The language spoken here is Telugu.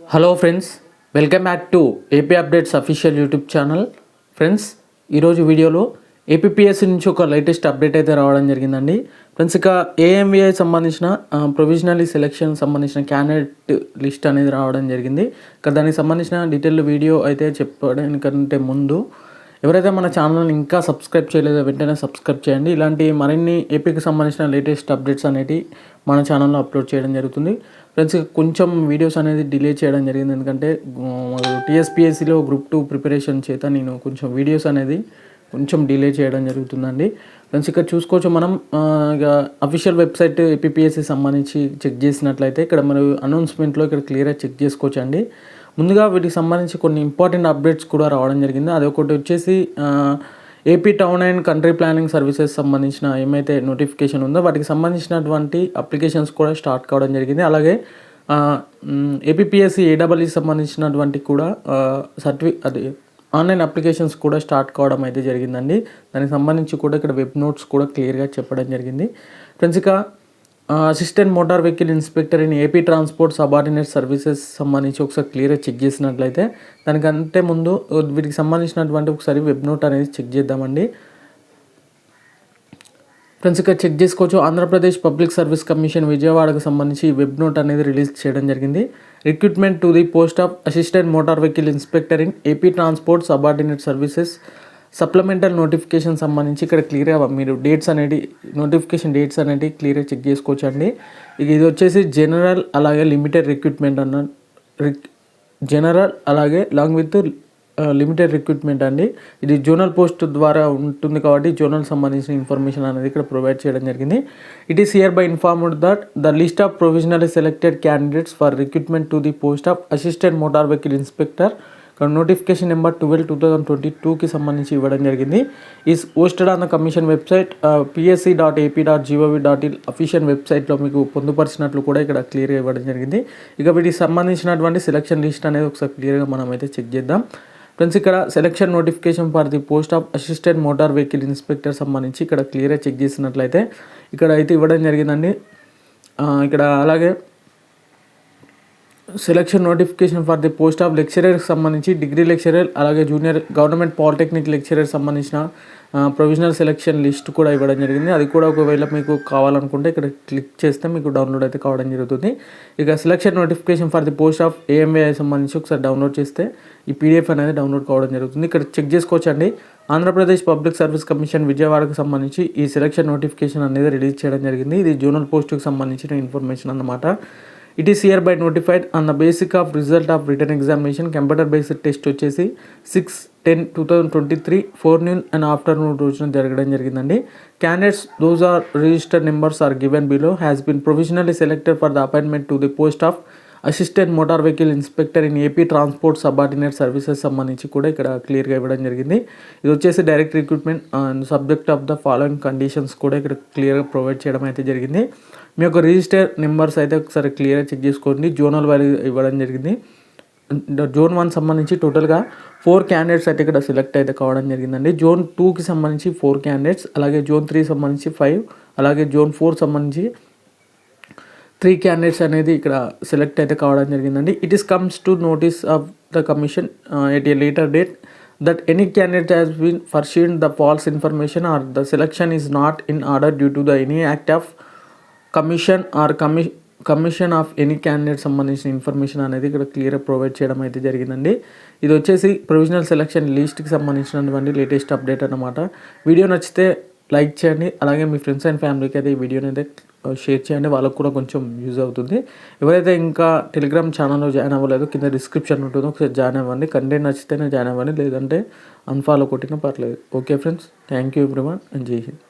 Hello friends, welcome back to AP updates official YouTube channel. Friends, ఈరోజు వీడియోలో ఏపీపీఎస్సీ నుంచి ఒక లేటెస్ట్ అప్డేట్ అయితే రావడం జరిగిందండి. ఫ్రెండ్స్, ఇక ఏఎంవిఐ సంబంధించిన ప్రొవిజనరీ సెలెక్షన్ సంబంధించిన క్యాండిడేట్ లిస్ట్ అనేది రావడం జరిగింది. ఇక దానికి సంబంధించిన డీటెయిల్ వీడియో అయితే చెప్పడానికంటే ముందు ఎవరైతే మన ఛానల్ని ఇంకా సబ్స్క్రైబ్ చేయలేదో వెంటనే సబ్స్క్రైబ్ చేయండి. ఇలాంటి మరిన్ని ఏపీకి సంబంధించిన లేటెస్ట్ అప్డేట్స్ అనేవి మన ఛానల్లో అప్లోడ్ చేయడం జరుగుతుంది. ఫ్రెండ్స్, కొంచెం వీడియోస్ అనేది డిలే చేయడం జరిగింది, ఎందుకంటే టీఎస్పీఎస్సీలో గ్రూప్ 2 ప్రిపరేషన్ చేత నేను కొంచెం వీడియోస్ అనేది కొంచెం డిలే చేయడం జరుగుతుందండి. ఫ్రెండ్స్, ఇక్కడ చూసుకోవచ్చు మనం ఇక అఫీషియల్ వెబ్సైట్ ఏపీపీఎస్సీ సంబంధించి చెక్ చేసినట్లయితే ఇక్కడ మనం అనౌన్స్మెంట్లో ఇక్కడ క్లియర్గా చెక్ చేసుకోవచ్చు అండి. ముందుగా వీటికి సంబంధించి కొన్ని ఇంపార్టెంట్ అప్డేట్స్ కూడా రావడం జరిగింది. అదొకటి వచ్చేసి AP town and country planning services సంబంధించిన ఏమైతే నోటిఫికేషన్ ఉందో వాటికి సంబంధించినటువంటి అప్లికేషన్స్ కూడా స్టార్ట్ కావడం జరిగింది. అలాగే ఏపీపీఎస్సీ ఏడబ్ల్యూకి సంబంధించినటువంటి కూడా అది ఆన్లైన్ అప్లికేషన్స్ కూడా స్టార్ట్ కావడం అయితే జరిగిందండి. దానికి సంబంధించి కూడా ఇక్కడ వెబ్ నోట్స్ కూడా క్లియర్గా చెప్పడం జరిగింది. ఫ్రెండ్స్, ఇక assistant motor vehicle inspector in AP transport subordinate services సంబంధించి ఒకసారి క్లియర్గా చెక్ చేసినట్లయితే దానికంటే ముందు వీటికి సంబంధించినటువంటి ఒకసారి వెబ్ నోట్ అనేది చెక్ చేద్దామండి. ఫ్రెండ్స్, ఇక్కడ చెక్ చేసుకోవచ్చు. ఆంధ్రప్రదేశ్ పబ్లిక్ సర్వీస్ కమిషన్ విజయవాడకు సంబంధించి వెబ్ నోట్ అనేది రిలీజ్ చేయడం జరిగింది. Recruitment to the post of assistant motor vehicle inspector in AP transport subordinate services supplemental notification సంబంధించి ఇక్కడ క్లియర్గా మీరు నోటిఫికేషన్ డేట్స్ అనేవి క్లియర్గా చెక్ చేసుకోవచ్చు అండి. ఇది వచ్చేసి జనరల్ అలాగే లిమిటెడ్ రిక్రూట్మెంట్ జనరల్ అలాగే లాంగ్ విత్ లిమిటెడ్ రిక్రూట్మెంట్ అండి. ఇది జోనల్ పోస్ట్ ద్వారా ఉంటుంది కాబట్టి జోనల్ సంబంధించిన ఇన్ఫర్మేషన్ అనేది ఇక్కడ ప్రొవైడ్ చేయడం జరిగింది. It is here by informed that the list of provisionary selected candidates for recruitment to the post of assistant motor vehicle inspector notification number 12/2022కి సంబంధించి ఇవ్వడం జరిగింది. Is posted on the commission website psc.ap.gov.in official వెబ్సైట్లో మీకు పొందుపరిచినట్లు కూడా ఇక్కడ క్లియర్గా ఇవ్వడం జరిగింది. ఇక వీటికి సంబంధించినటువంటి సెలక్షన్ లిస్ట్ అనేది ఒకసారి క్లియర్గా మనం అయితే చెక్ చేద్దాం. ఫ్రెండ్స్, ఇక్కడ selection notification for the post of assistant motor vehicle inspector సంబంధించి ఇక్కడ క్లియర్గా చెక్ చేసినట్లయితే ఇక్కడ అయితే ఇవ్వడం జరిగిందండి. ఇక్కడ అలాగే selection notification for the post of లెక్చరర్కి సంబంధించి డిగ్రీ లెక్చరర్ అలాగే జూనియర్ గవర్నమెంట్ పాలిటెక్నిక్ లెక్చరర్ సంబంధించిన ప్రొవిజనల్ సెలక్షన్ లిస్ట్ కూడా ఇవ్వడం జరిగింది. అది కూడా ఒకవేళ మీకు కావాలనుకుంటే ఇక్కడ క్లిక్ చేస్తే మీకు డౌన్లోడ్ అయితే కావడం జరుగుతుంది. ఇక selection notification for the post of AMAI సంబంధించి ఒకసారి డౌన్లోడ్ చేస్తే ఈ పీడిఎఫ్ అనేది డౌన్లోడ్ కావడం జరుగుతుంది. ఇక్కడ చెక్ చేసుకోవచ్చండి. ఆంధ్రప్రదేశ్ పబ్లిక్ సర్వీస్ కమిషన్ విజయవాడకు సంబంధించి ఈ సెలక్షన్ నోటిఫికేషన్ అనేది రిలీజ్ చేయడం జరిగింది. ఇది జోనల్ పోస్ట్కి సంబంధించిన ఇన్ఫర్మేషన్ అన్నమాట. It is here by notified on the basic of result of written examination computer based test వచ్చేసి 6/10/2023 4 and ఆఫ్టర్నూన్ రోజున జరగడం జరిగిందండి. Candidates those are registered numbers are given below has been provisionally selected for the appointment to the post of assistant motor vehicle inspector in AP transport subordinate services సంబంధించి కూడా ఇక్కడ క్లియర్గా ఇవ్వడం జరిగింది. ఇది వచ్చేసి direct recruitment and subject of the following conditions కూడా ఇక్కడ క్లియర్గా ప్రొవైడ్ చేయడం అయితే జరిగింది. మీ యొక్క రిజిస్టర్ నెంబర్స్ అయితే ఒకసారి క్లియర్గా చెక్ చేసుకోండి. జోనల్ వారి ఇవ్వడం జరిగింది. జోన్ 1 సంబంధించి టోటల్గా 4 క్యాండిడేట్స్ అయితే ఇక్కడ సెలెక్ట్ అయితే కావడం జరిగిందండి. జోన్ 2కి సంబంధించి 4 క్యాండిడేట్స్, అలాగే జోన్ 3 సంబంధించి 5, అలాగే జోన్ 4 సంబంధించి 3 క్యాండిడేట్స్ అనేది ఇక్కడ సెలెక్ట్ అయితే కావడం జరిగిందండి. It is comes to notice of the commission at a later date that any candidate has been pursued the false information or the selection is not in order due to the any act of commission or commission of any candidate సంబంధించిన ఇన్ఫర్మేషన్ అనేది ఇక్కడ క్లియర్గా ప్రొవైడ్ చేయడం అయితే జరిగిందండి. ఇది వచ్చేసి ప్రొవిజనల్ సెలక్షన్ లిస్ట్కి సంబంధించినటువంటి లేటెస్ట్ అప్డేట్ అన్నమాట. వీడియో నచ్చితే లైక్ చేయండి, అలాగే మీ ఫ్రెండ్స్ అండ్ ఫ్యామిలీకి అయితే ఈ వీడియోని అయితే షేర్ చేయండి, వాళ్ళకు కూడా కొంచెం యూజ్ అవుతుంది. ఎవరైతే ఇంకా టెలిగ్రామ్ ఛానల్లో జాయిన్ అవ్వలేదు కింద డిస్క్రిప్షన్ ఉంటుందో ఒకసారి జాయిన్ అవ్వండి. కంటెంట్ నచ్చితేనే జాయిన్ అవ్వండి, లేదంటే అన్ఫాలో కొట్టినా పర్లేదు. Okay friends, thank you everyone and జై హింద్.